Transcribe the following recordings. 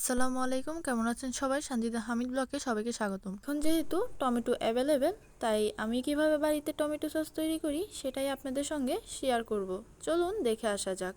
আসসালামু আলাইকুম, কেমন আছেন সবাই? সানজিদা হামিদ ব্লগে সবাইকে স্বাগতম। এখন যেহেতু টমেটো অ্যাভেলেবেল, তাই আমি কিভাবে বাড়িতে টমেটো সস তৈরি করি সেটাই আপনাদের সঙ্গে শেয়ার করব। চলুন দেখে আসা যাক।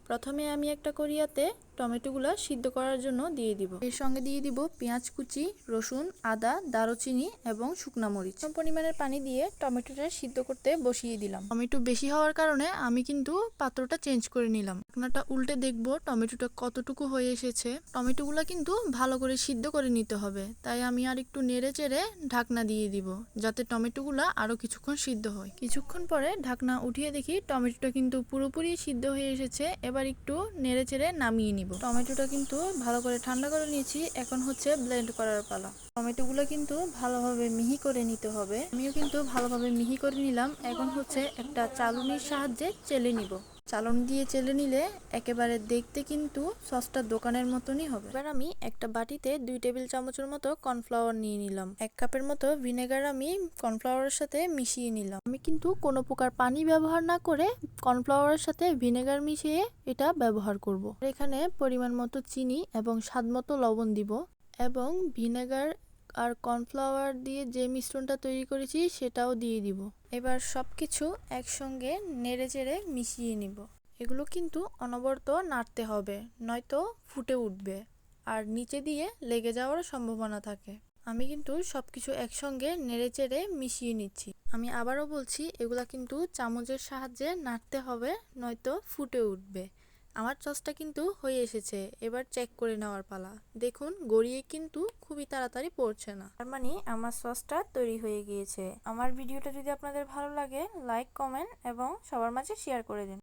প্রথমে আমি একটা কড়াইতে টমেটোগুলো সিদ্ধ করার জন্য দিয়ে দিব। এর সঙ্গে দিয়ে দিব পেঁয়াজ কুচি, রসুন, আদা, দারুচিনি এবং শুকনা মরিচ। কম পরিমাণের পানি দিয়ে টমেটোটা সিদ্ধ করতে বসিয়ে দিলাম। টমেটো বেশি হওয়ার কারণে আমি কিন্তু পাত্রটা চেঞ্জ করে নিলাম। ঢাকনাটা উল্টে দেখব টমেটোটা কতটুকু হয়ে এসেছে। টমেটোগুলো কিন্তু ভালো করে সিদ্ধ করে নিতে হবে, তাই আমি আর একটু নেড়ে চেড়ে ঢাকনা দিয়ে দিব, যাতে টমেটোগুলো আরো কিছুক্ষণ সিদ্ধ হয়। কিছুক্ষণ পরে ঢাকনা উঠিয়ে দেখি টমেটোটা কিন্তু পুরোপুরি সিদ্ধ হয়ে এসেছে। এবার একটু নেড়ে চেড়ে নামিয়ে নিব। টমেটোটা কিন্তু ভালো করে ঠান্ডা করে নিয়েছি, এখন হচ্ছে ব্লেন্ড করার পালা। টমেটোগুলো কিন্তু ভালোভাবে মিহি করে নিতে হবে। আমিও কিন্তু ভালোভাবে মিহি করে নিলাম। এখন হচ্ছে একটা চালুনির সাহায্যে চেলে নিব। চালনি দিয়ে চেলে নিলে একেবারে দেখতে কিন্তু সসটা দোকানের মতনই হবে। এবার আমি একটা বাটিতে 2 টেবিল চামচের মতো কর্নফ্লাওয়ার নিয়ে নিলাম। 1 কাপের মতো ভিনেগার আমি কর্নফ্লাওয়ারের সাথে মিশিয়ে নিলাম। আমি কিন্তু কোনো প্রকার পানি ব্যবহার না করে কর্নফ্লাওয়ারের সাথে ভিনেগার মিশিয়ে এটা ব্যবহার করব। এখানে পরিমাণ মতো চিনি এবং স্বাদ মতো লবণ দিব এবং ভিনেগার আর কর্নফ্লাওয়ার দিয়ে যে মিশ্রণটা তৈরি করেছি সেটাও দিয়ে দিব। এবার সবকিছু একসঙ্গে নেড়ে চেড়ে মিশিয়ে নিব। এগুলো কিন্তু অনবরত নাড়তে হবে, নয়তো ফুটে উঠবে আর নিচে দিয়ে লেগে যাওয়ার সম্ভাবনা থাকে। আমি কিন্তু সবকিছু একসঙ্গে নেড়ে চেড়ে মিশিয়ে নিচ্ছি। আমি আবারও বলছি, এগুলা কিন্তু চামচের সাহায্যে নাড়তে হবে, নয়তো ফুটে উঠবে। আমার সসটা কিন্তু হয়ে এসেছে। এবার চেক করে নেওয়ার পালা। দেখুন, গড়িয়ে কিন্তু খুবই তাড়াতাড়ি পড়ছে না। তার মানে আমার সসটা তৈরি হয়ে গিয়েছে। আমার ভিডিওটা যদি আপনাদের ভালো লাগে, লাইক, কমেন্ট এবং সবার মাঝে শেয়ার করে দিন।